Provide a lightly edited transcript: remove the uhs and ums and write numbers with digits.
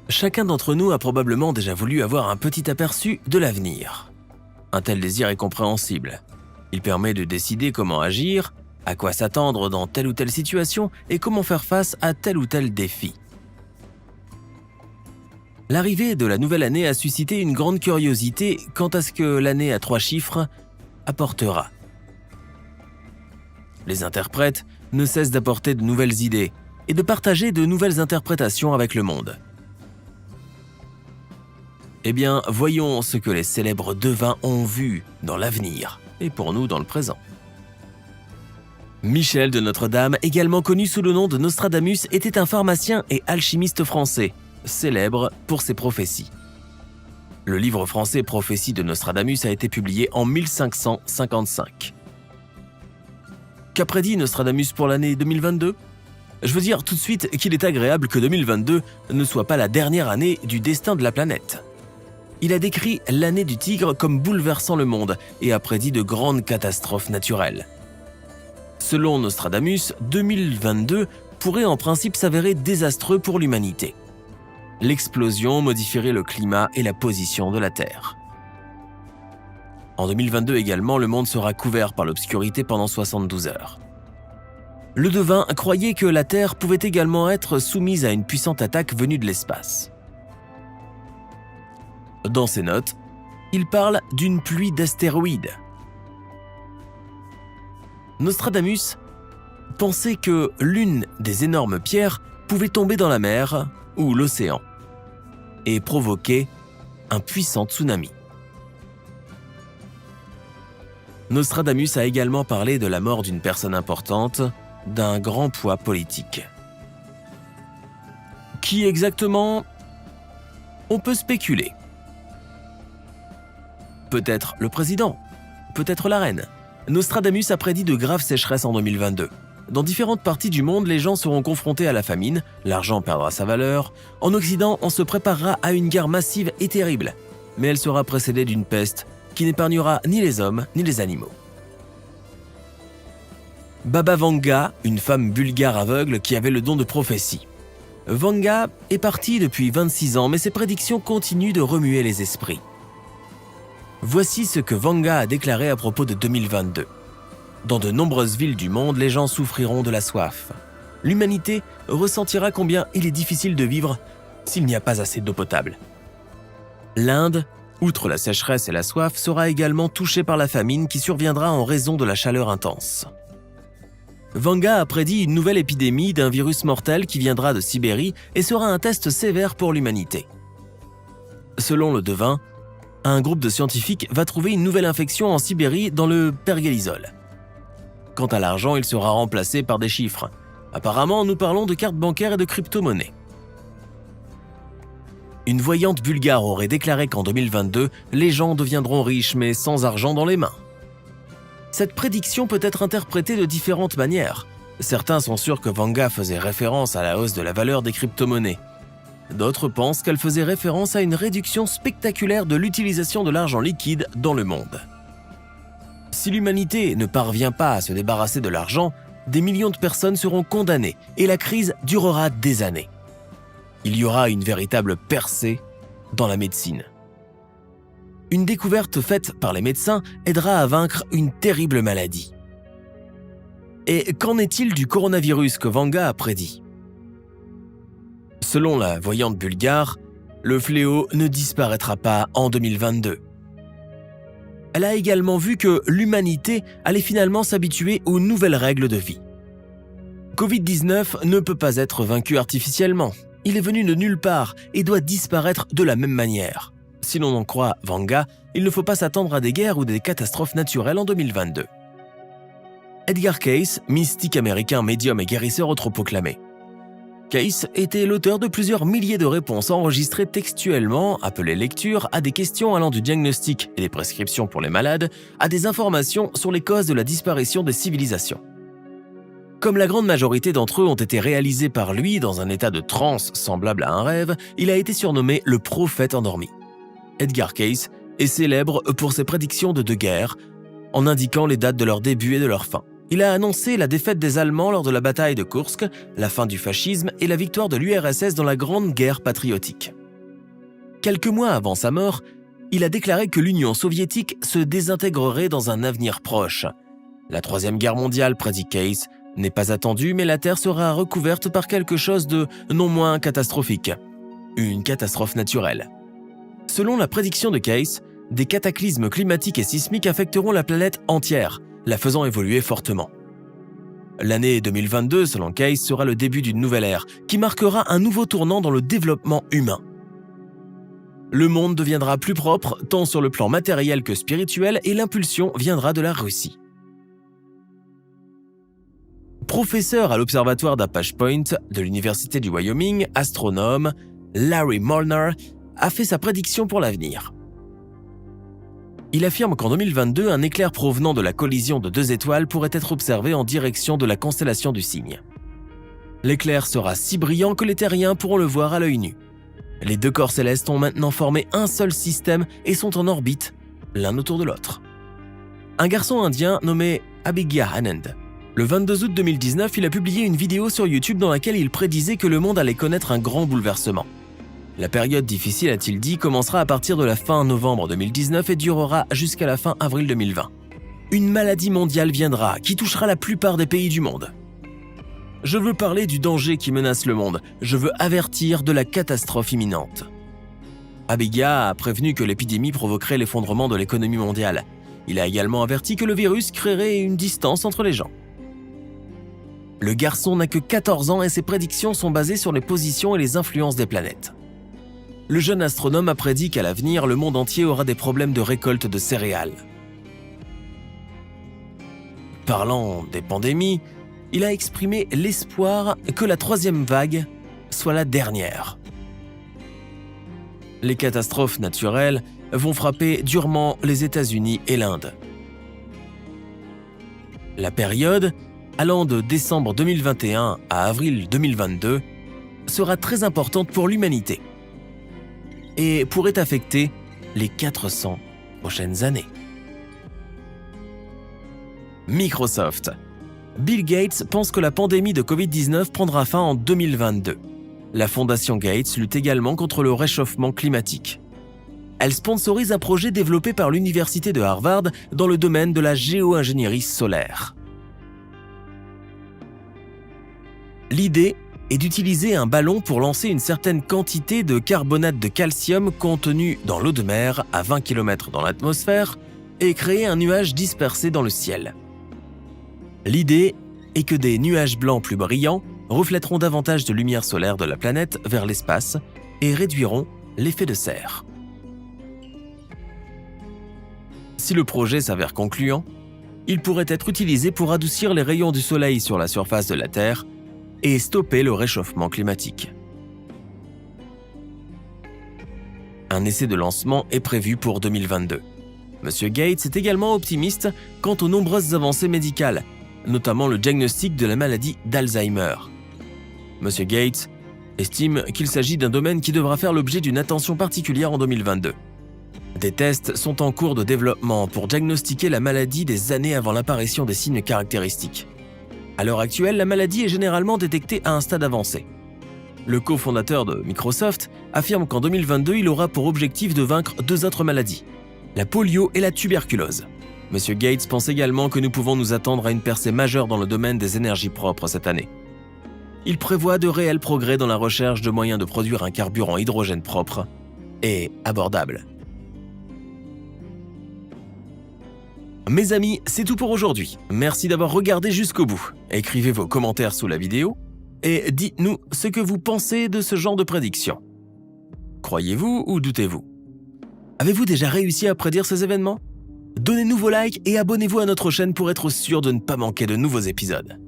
Chacun d'entre nous a probablement déjà voulu avoir un petit aperçu de l'avenir. Un tel désir est compréhensible. Il permet de décider comment agir, à quoi s'attendre dans telle ou telle situation et comment faire face à tel ou tel défi. L'arrivée de la nouvelle année a suscité une grande curiosité quant à ce que l'année à 3 chiffres apportera. Les interprètes ne cessent d'apporter de nouvelles idées et de partager de nouvelles interprétations avec le monde. Eh bien, voyons ce que les célèbres devins ont vu dans l'avenir et pour nous dans le présent. Michel de Notre-Dame, également connu sous le nom de Nostradamus, était un pharmacien et alchimiste français, célèbre pour ses prophéties. Le livre français Prophéties de Nostradamus a été publié en 1555. Qu'a prédit Nostradamus pour l'année 2022 ? Je veux dire tout de suite qu'il est agréable que 2022 ne soit pas la dernière année du destin de la planète. Il a décrit l'année du tigre comme bouleversant le monde et a prédit de grandes catastrophes naturelles. Selon Nostradamus, 2022 pourrait en principe s'avérer désastreux pour l'humanité. L'explosion modifierait le climat et la position de la Terre. En 2022 également, le monde sera couvert par l'obscurité pendant 72 heures. Le devin croyait que la Terre pouvait également être soumise à une puissante attaque venue de l'espace. Dans ses notes, il parle d'une pluie d'astéroïdes. Nostradamus pensait que l'une des énormes pierres pouvait tomber dans la mer ou l'océan et provoquer un puissant tsunami. Nostradamus a également parlé de la mort d'une personne importante, d'un grand poids politique. Qui exactement ? On peut spéculer. Peut-être le président, peut-être la reine. Nostradamus a prédit de graves sécheresses en 2022. Dans différentes parties du monde, les gens seront confrontés à la famine, l'argent perdra sa valeur. En Occident, on se préparera à une guerre massive et terrible, mais elle sera précédée d'une peste qui n'épargnera ni les hommes ni les animaux. Baba Vanga, une femme bulgare aveugle qui avait le don de prophétie. Vanga est partie depuis 26 ans, mais ses prédictions continuent de remuer les esprits. Voici ce que Vanga a déclaré à propos de 2022. Dans de nombreuses villes du monde, les gens souffriront de la soif. L'humanité ressentira combien il est difficile de vivre s'il n'y a pas assez d'eau potable. L'Inde, outre la sécheresse et la soif, sera également touchée par la famine qui surviendra en raison de la chaleur intense. Vanga a prédit une nouvelle épidémie d'un virus mortel qui viendra de Sibérie et sera un test sévère pour l'humanité. Selon le devin, un groupe de scientifiques va trouver une nouvelle infection en Sibérie dans le pergélisol. Quant à l'argent, il sera remplacé par des chiffres. Apparemment, nous parlons de cartes bancaires et de crypto-monnaies. Une voyante bulgare aurait déclaré qu'en 2022, les gens deviendront riches mais sans argent dans les mains. Cette prédiction peut être interprétée de différentes manières. Certains sont sûrs que Vanga faisait référence à la hausse de la valeur des crypto-monnaies. D'autres pensent qu'elle faisait référence à une réduction spectaculaire de l'utilisation de l'argent liquide dans le monde. Si l'humanité ne parvient pas à se débarrasser de l'argent, des millions de personnes seront condamnées et la crise durera des années. Il y aura une véritable percée dans la médecine. Une découverte faite par les médecins aidera à vaincre une terrible maladie. Et qu'en est-il du coronavirus que Vanga a prédit ? Selon la voyante bulgare, le fléau ne disparaîtra pas en 2022. Elle a également vu que l'humanité allait finalement s'habituer aux nouvelles règles de vie. Covid-19 ne peut pas être vaincu artificiellement. Il est venu de nulle part et doit disparaître de la même manière. Si l'on en croit Vanga, il ne faut pas s'attendre à des guerres ou des catastrophes naturelles en 2022. Edgar Cayce, mystique américain, médium et guérisseur autoproclamé. Cayce était l'auteur de plusieurs milliers de réponses enregistrées textuellement, appelées lectures, à des questions allant du diagnostic et des prescriptions pour les malades, à des informations sur les causes de la disparition des civilisations. Comme la grande majorité d'entre eux ont été réalisés par lui dans un état de transe semblable à un rêve, il a été surnommé le prophète endormi. Edgar Cayce est célèbre pour ses prédictions de deux guerres, en indiquant les dates de leur début et de leur fin. Il a annoncé la défaite des Allemands lors de la bataille de Kursk, la fin du fascisme et la victoire de l'URSS dans la Grande Guerre patriotique. Quelques mois avant sa mort, il a déclaré que l'Union soviétique se désintégrerait dans un avenir proche. La Troisième Guerre mondiale, prédit Case, n'est pas attendue, mais la Terre sera recouverte par quelque chose de non moins catastrophique. Une catastrophe naturelle. Selon la prédiction de Case, des cataclysmes climatiques et sismiques affecteront la planète entière, la faisant évoluer fortement. L'année 2022, selon Case, sera le début d'une nouvelle ère qui marquera un nouveau tournant dans le développement humain. Le monde deviendra plus propre, tant sur le plan matériel que spirituel, et l'impulsion viendra de la Russie. Professeur à l'observatoire d'Apache Point de l'Université du Wyoming, astronome, Larry Molnar a fait sa prédiction pour l'avenir. Il affirme qu'en 2022, un éclair provenant de la collision de deux étoiles pourrait être observé en direction de la constellation du Cygne. L'éclair sera si brillant que les terriens pourront le voir à l'œil nu. Les deux corps célestes ont maintenant formé un seul système et sont en orbite, l'un autour de l'autre. Un garçon indien nommé Abhigya Anand. Le 22 août 2019, il a publié une vidéo sur YouTube dans laquelle il prédisait que le monde allait connaître un grand bouleversement. La période difficile, a-t-il dit, commencera à partir de la fin novembre 2019 et durera jusqu'à la fin avril 2020. Une maladie mondiale viendra qui touchera la plupart des pays du monde. Je veux parler du danger qui menace le monde. Je veux avertir de la catastrophe imminente. Abhigya a prévenu que l'épidémie provoquerait l'effondrement de l'économie mondiale. Il a également averti que le virus créerait une distance entre les gens. Le garçon n'a que 14 ans et ses prédictions sont basées sur les positions et les influences des planètes. Le jeune astronome a prédit qu'à l'avenir, le monde entier aura des problèmes de récolte de céréales. Parlant des pandémies, il a exprimé l'espoir que la troisième vague soit la dernière. Les catastrophes naturelles vont frapper durement les États-Unis et l'Inde. La période, allant de décembre 2021 à avril 2022, sera très importante pour l'humanité et pourrait affecter les 400 prochaines années. Microsoft. Bill Gates pense que la pandémie de Covid-19 prendra fin en 2022. La fondation Gates lutte également contre le réchauffement climatique. Elle sponsorise un projet développé par l'université de Harvard dans le domaine de la géo-ingénierie solaire. L'idée est d'utiliser un ballon pour lancer une certaine quantité de carbonate de calcium contenu dans l'eau de mer à 20 km dans l'atmosphère et créer un nuage dispersé dans le ciel. L'idée est que des nuages blancs plus brillants reflèteront davantage de lumière solaire de la planète vers l'espace et réduiront l'effet de serre. Si le projet s'avère concluant, il pourrait être utilisé pour adoucir les rayons du soleil sur la surface de la Terre et stopper le réchauffement climatique. Un essai de lancement est prévu pour 2022. M. Gates est également optimiste quant aux nombreuses avancées médicales, notamment le diagnostic de la maladie d'Alzheimer. M. Gates estime qu'il s'agit d'un domaine qui devra faire l'objet d'une attention particulière en 2022. Des tests sont en cours de développement pour diagnostiquer la maladie des années avant l'apparition des signes caractéristiques. À l'heure actuelle, la maladie est généralement détectée à un stade avancé. Le cofondateur de Microsoft affirme qu'en 2022, il aura pour objectif de vaincre deux autres maladies, la polio et la tuberculose. M. Gates pense également que nous pouvons nous attendre à une percée majeure dans le domaine des énergies propres cette année. Il prévoit de réels progrès dans la recherche de moyens de produire un carburant hydrogène propre et abordable. Mes amis, c'est tout pour aujourd'hui. Merci d'avoir regardé jusqu'au bout. Écrivez vos commentaires sous la vidéo et dites-nous ce que vous pensez de ce genre de prédiction. Croyez-vous ou doutez-vous? Avez-vous déjà réussi à prédire ces événements? Donnez-nous vos likes et abonnez-vous à notre chaîne pour être sûr de ne pas manquer de nouveaux épisodes.